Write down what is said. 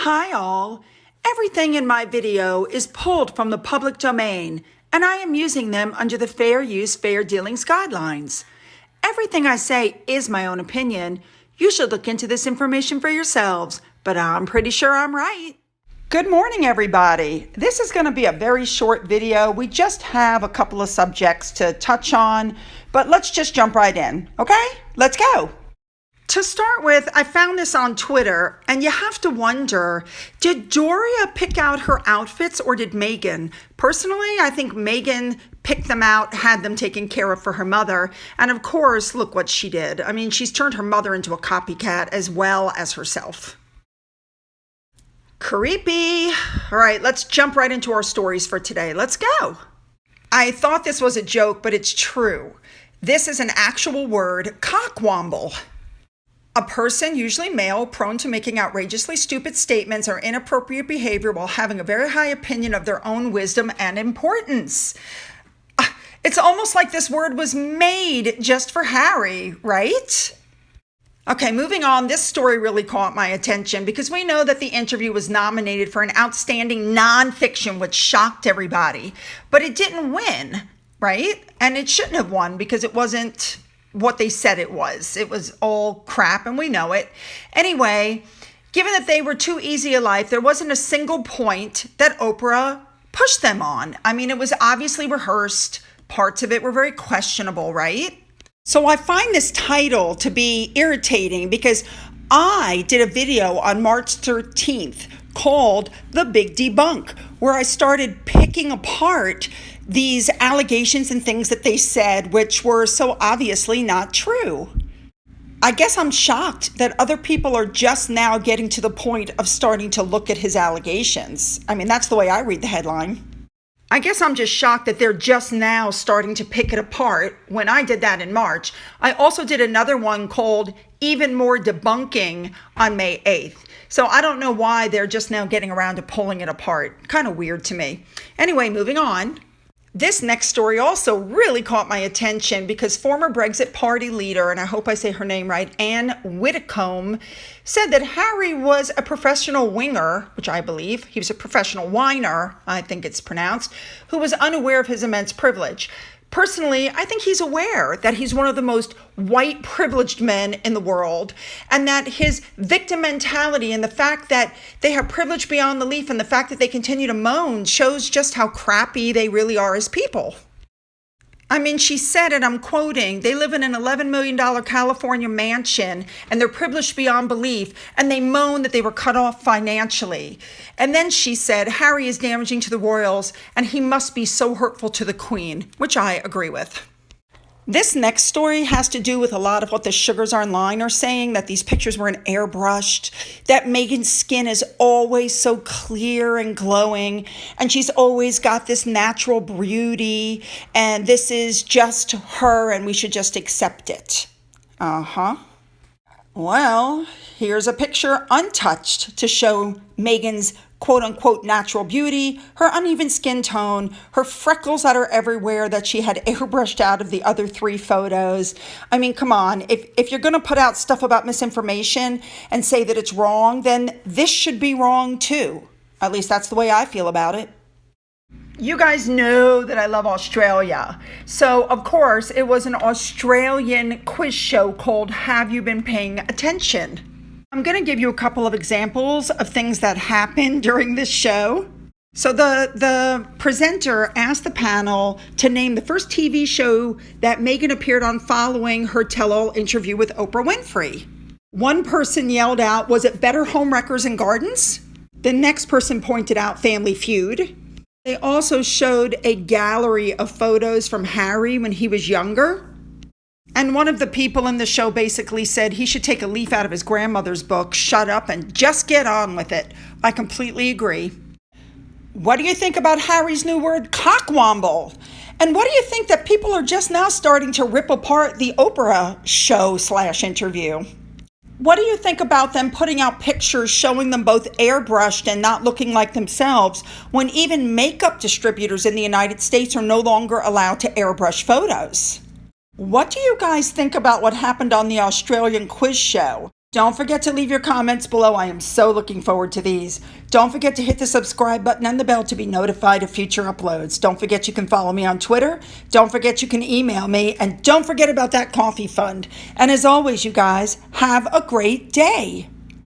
Hi all! Everything in my video is pulled from the public domain, and I am using them under the Fair Use, Fair Dealings guidelines. Everything I say is my own opinion. You should look into this information for yourselves, but I'm pretty sure I'm right. Good morning, everybody. This is going to be a very short video. We just have a couple of subjects to touch on, but let's just jump right in, okay? Let's go. To start with, I found this on Twitter, and you have to wonder, did Doria pick out her outfits or did Megan? Personally, I think Megan picked them out, had them taken care of for her mother, and of course, look what she did. I mean, she's turned her mother into a copycat as well as herself. Creepy. All right, let's jump right into our stories for today. Let's go. I thought this was a joke, but it's true. This is an actual word, cockwomble. A person, usually male, prone to making outrageously stupid statements or inappropriate behavior while having a very high opinion of their own wisdom and importance. It's almost like this word was made just for Harry, right? Okay, moving on. This story really caught my attention because we know that the interview was nominated for an outstanding nonfiction, which shocked everybody. But it didn't win, right? And it shouldn't have won because it wasn't what they said it was. It was all crap, and we know it. Anyway, given that they were too easy a life, there wasn't a single point that Oprah pushed them on. I mean, it was obviously rehearsed. Parts of it were very questionable, right? So I find this title to be irritating because I did a video on March 13th called The Big Debunk, where I started picking apart these allegations and things that they said, which were so obviously not true. I guess I'm shocked that other people are just now getting to the point of starting to look at his allegations. I mean, that's the way I read the headline. I guess I'm just shocked that they're just now starting to pick it apart when I did that in March. I also did another one called Even More Debunking on May 8th. So I don't know why they're just now getting around to pulling it apart. Kind of weird to me. Anyway, moving on. This next story also really caught my attention because former Brexit Party leader, and I hope I say her name right, Anne Widdecombe, said that Harry was a professional whinger, which I believe. He was a professional whiner, I think it's pronounced, who was unaware of his immense privilege. Personally, I think he's aware that he's one of the most white privileged men in the world, and that his victim mentality and the fact that they have privilege beyond belief and the fact that they continue to moan shows just how crappy they really are as people. I mean, she said, and I'm quoting, they live in an $11 million California mansion and they're privileged beyond belief, and they moan that they were cut off financially. And then she said, Harry is damaging to the royals and he must be so hurtful to the Queen, which I agree with. This next story has to do with a lot of what the sugars online are saying, that these pictures were airbrushed, that Meghan's skin is always so clear and glowing, and she's always got this natural beauty, and this is just her, and we should just accept it. Well, here's a picture untouched to show Meghan's quote-unquote natural beauty, her uneven skin tone, her freckles that are everywhere that she had airbrushed out of the other three photos. I mean, come on. If you're going to put out stuff about misinformation and say that it's wrong, then this should be wrong too. At least that's the way I feel about it. You guys know that I love Australia. So, of course, it was an Australian quiz show called Have You Been Paying Attention? I'm going to give you a couple of examples of things that happened during this show. So the presenter asked the panel to name the first TV show that Meghan appeared on following her tell-all interview with Oprah Winfrey. One person yelled out, was it Better Homewreckers and Gardens? The next person pointed out Family Feud. They also showed a gallery of photos from Harry when he was younger. And one of the people in the show basically said he should take a leaf out of his grandmother's book, shut up, and just get on with it. I completely agree. What do you think about Harry's new word, cockwomble? And what do you think that people are just now starting to rip apart the Oprah show/interview? What do you think about them putting out pictures showing them both airbrushed and not looking like themselves when even makeup distributors in the United States are no longer allowed to airbrush photos? What do you guys think about what happened on the Australian quiz show? Don't forget to leave your comments below. I am so looking forward to these. Don't forget to hit the subscribe button and the bell to be notified of future uploads. Don't forget you can follow me on Twitter. Don't forget you can email me. And don't forget about that coffee fund. And as always, you guys, have a great day.